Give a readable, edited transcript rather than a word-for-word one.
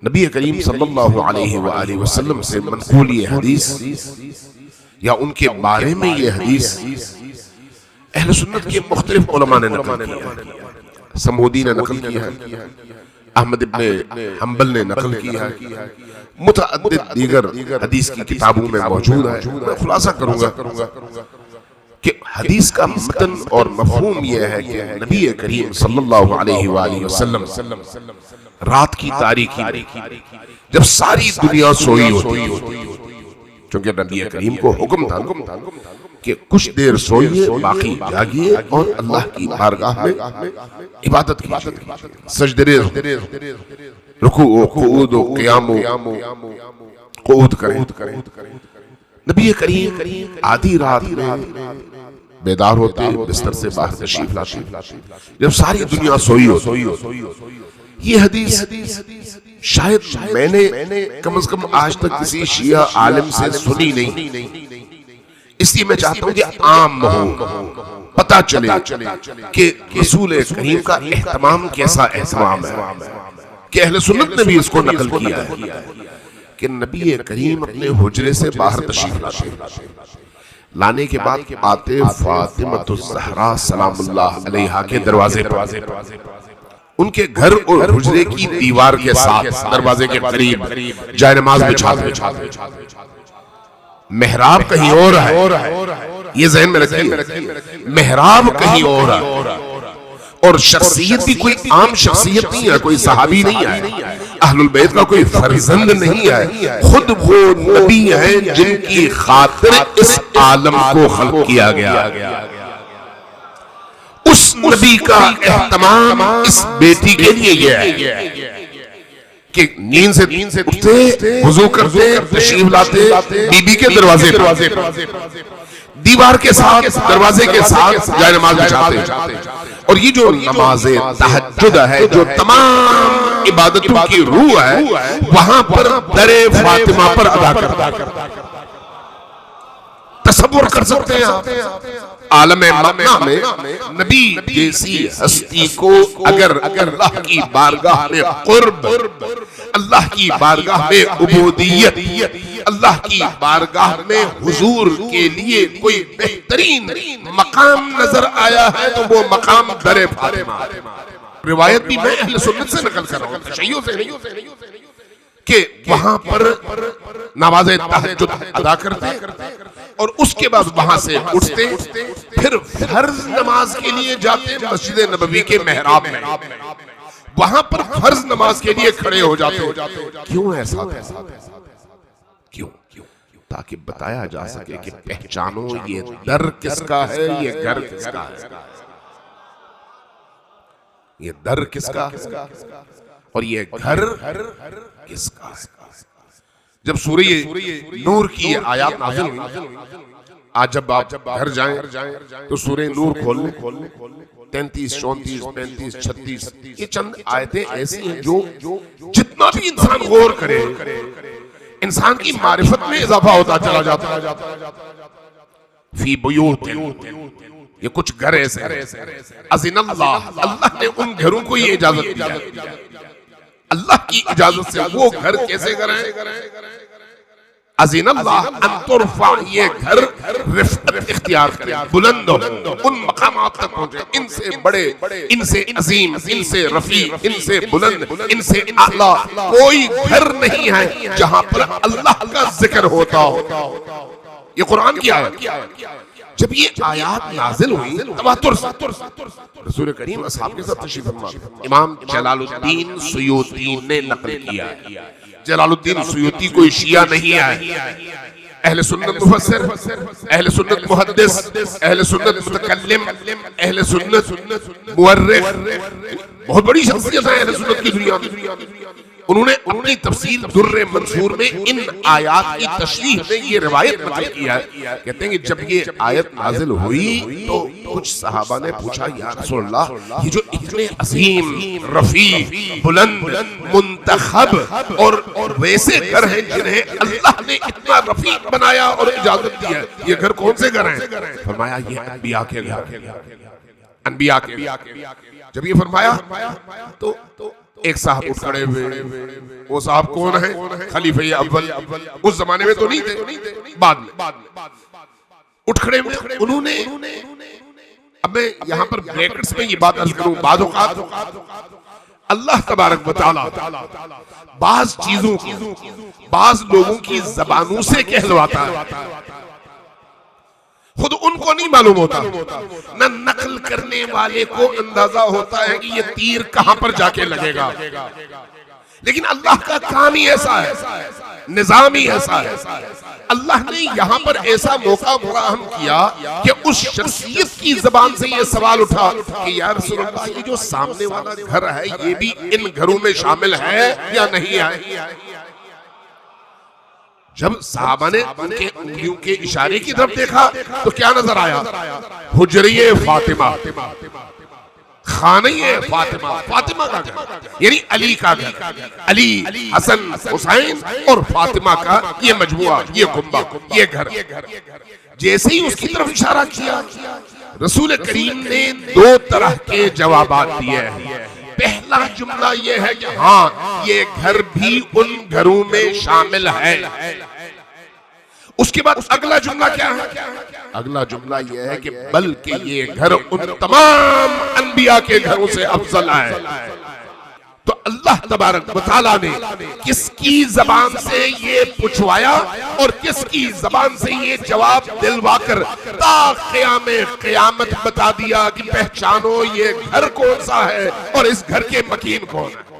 نبی کریم صلی اللہ علیہ وآلہ وسلم سے منقول یہ حدیث یا ان کے بارے میں یہ حدیث اہل سنت کے مختلف علماء نے نقل کیا ہے۔ سمودی نے نقل کیا ہے، احمد ابن حنبل نے نقل کیا ہے، متعدد دیگر حدیث کی کتابوں میں موجود ہے۔ میں خلاصہ کروں گا کہ حدیث کا متن اور مفہوم یہ ہے کہ نبی کریم صلی اللہ علیہ وآلہ وسلم رات کی تاریکی میں جب ساری دنیا سوئی ہوتی، چونکہ نبی کریم کو حکم تھا کہ کچھ دیر سوئیے، باقی جاگیے اور اللہ کی بارگاہ میں عبادت کیجیے، سجدے رکوع و قعود و قیام و قعود کریں۔ نبی کریم آدھی رات میں بیدار ہوتے، بستر سے باہر تشریف لاتے جب ساری دنیا سوئی ہوتی۔ یہ حدیث شاید میں نے کم از کم آج تک کسی شیعہ عالم سے سنی نہیں، اس لیے میں چاہتا ہوں کہ عام ہو، پتہ چلے کہ رسول کریم کا اہتمام کیسا اہتمام ہے، کہ اہل سنت نے بھی اس کو نقل کیا ہے کہ نبی کریم اپنے حجرے سے باہر تشریف لانے کے بعد آتے فاطمہ الزہرا سلام اللہ علیہا کے دروازے پر، ان کے گھر اور حجرے کی دیوار کے ساتھ دروازے کے قریب جائے نماز بچھاتے، محراب کہیں اور ہے، یہ ذہن میں رکھیے، محراب کہیں اور ہے، اور شخصیت بھی کوئی عام شخصیت نہیں ہے، کوئی صحابی نہیں ہے، اہل البیت کا کوئی فرزند نہیں ہے، خود وہ نبی ہیں جن کی خاطر اس عالم کو خلق کیا گیا۔ اس نبی کا اہتمام اس بیٹی کے لیے یہ ہے کہ نیند سے اٹھتے، وضو کرتے، تشریف لاتے، بی بی کے دروازے پر، دیوار کے ساتھ، دروازے کے ساتھ جائے نماز بچھاتے، اور یہ جو نماز تہجد ہے، جو تمام عبادتوں کی روح ہے، وہاں پر در فاطمہ پر ادا کرتا۔ تصور کر سکتے ہیں آپ عالم مقام میں نبی جیسی ہستی کو اگر اللہ کی بارگاہ میں قرب، اللہ کی بارگاہ میں عبودیت، اللہ کی بارگاہ میں حضور کے لیے کوئی بہترین مقام نظر آیا ہے تو وہ مقام در فاطمہ۔ روایت بھی میں اہل سنت سے نقل کر رہا ہوں، تشیع سے نہیں، کہ وہاں پر نماز تہجد ادا کرتے اور اس کے بعد وہاں سے اٹھتے، پھر فرض نماز کے لیے جاتے مسجد نبوی کے محراب میں، وہاں پر فرض نماز کے لیے کھڑے ہو جاتے۔ کیوں ایسا تھا؟ کیوں؟ تاکہ بتایا جا سکے کہ پہچانو یہ در کس کا ہے، یہ گھر کس کا ہے، یہ در کس کا اور یہ گھر کس کا ہے۔ جب سورہ نور کی یہ آیات نازل ہوئی، آج جب آپ گھر جائیں تو سورہ نور کھول لیں، 33، 34، 35، 36، یہ چند آیتیں ایسی ہیں جو جتنا بھی انسان غور کرے انسان کی معرفت میں اضافہ ہوتا چلا جاتا۔ فی بیوت، یہ کچھ گھر ایسے اذن اللہ، اللہ نے ان گھروں کو یہ اجازت دیا، اللہ کی اجازت سے وہ گھر کیسے گھر ہیں؟ اذن اللہ ان ترفع، یہ گھر رفعت اختیار کریں، بلند ہو، ان مقامات تک پہنچے، ان سے بڑے، ان سے عظیم، ان سے رفیع، ان سے بلند، ان سے اعلیٰ کوئی گھر نہیں ہے جہاں پر اللہ کا ذکر ہوتا ہو۔ یہ قرآن کی آیت۔ جب یہ آیات نازل ہوئی تواتر سے رسول کریم اصحاب کے ساتھ تشریف فرما، امام جلال الدین سیوطی نے نقل کیا۔ جلال الدین سیوطی کوئی شیعہ نہیں ہے، اہل سنت مفسر، اہل سنت محدث، اہل سنت متکلم، اہل سنت مورخ، بہت بڑی شخصیت ہے اہل سنت کی دنیا میں۔ انہوں نے اپنی تفسیر در منصور میں ان آیات کی تشریح میں یہ روایت نقل کیا ہے، کہتے ہیں کہ جب یہ آیت نازل ہوئی تو کچھ صحابہ نے پوچھا یا رسول اللہ، یہ جو اتنے عظیم، رفیع، بلند، منتخب اور ویسے گھر ہیں جنہیں اللہ نے اتنا رفیع بنایا اور اجازت دی ہے، یہ گھر کون سے گھر ہیں؟ فرمایا یہ انبیاء کے گھر، انبیاء کے۔ جب یہ فرمایا تو ایک صاحب اٹھ کھڑے ہوئے. وہ صاحب کون ہے؟ خلیفہ اول. اس زمانے میں تو نہیں تھے، بعد میں اٹھ کھڑے ہوئے. انہوں نے، اب میں یہاں پر بریکٹس میں یہ بات عرض کروں، بعض اوقات اللہ تبارک و تعالی بعض چیزوں کو بعض لوگوں کی زبانوں سے کہلواتا ہے، خود ان کو نہیں معلوم ہوتا، نہ نقل کرنے والے کو اندازہ ہوتا ہے کہ یہ تیر کہاں پر جا کے لگے گا. لیکن اللہ کا کام ہی ایسا ہے، نظام ہی ایسا ہے. اللہ نے یہاں پر ایسا موقع فراہم کیا کہ اس شخصیت کی زبان سے یہ سوال اٹھا کہ یا رسول اللہ، یہ جو سامنے والا گھر ہے یہ بھی ان گھروں میں شامل ہے یا نہیں ہے؟ جب صحابہ نے ان کے انگلیوں کے اشارے کی طرف دیکھا تو کیا نظر آیا؟ حجری فاطمہ، خانہ فاطمہ، فاطمہ کا گھر یعنی علی کا گھر، علی، حسن، حسین اور فاطمہ کا یہ مجموعہ، یہ کنبہ، یہ گھر. جیسے ہی اس کی طرف اشارہ کیا، رسول کریم نے دو طرح کے جوابات دیے ہیں. پہلا جملہ یہ ہے کہ ہاں یہ گھر بھی ان گھروں میں شامل ہے. اس کے بعد اگلا جملہ کیا ہے؟ اگلا جملہ یہ ہے کہ بلکہ یہ گھر ان تمام انبیاء کے گھروں سے افضل ہے. تو اللہ تبارک و تعالیٰ نے کس کی زبان سے یہ پوچھوایا اور کس کی زبان سے یہ جواب دلوا کر تا قیام قیامت بتا دیا کہ پہچانو یہ گھر کون سا ہے اور اس گھر کے مکین کون ہے.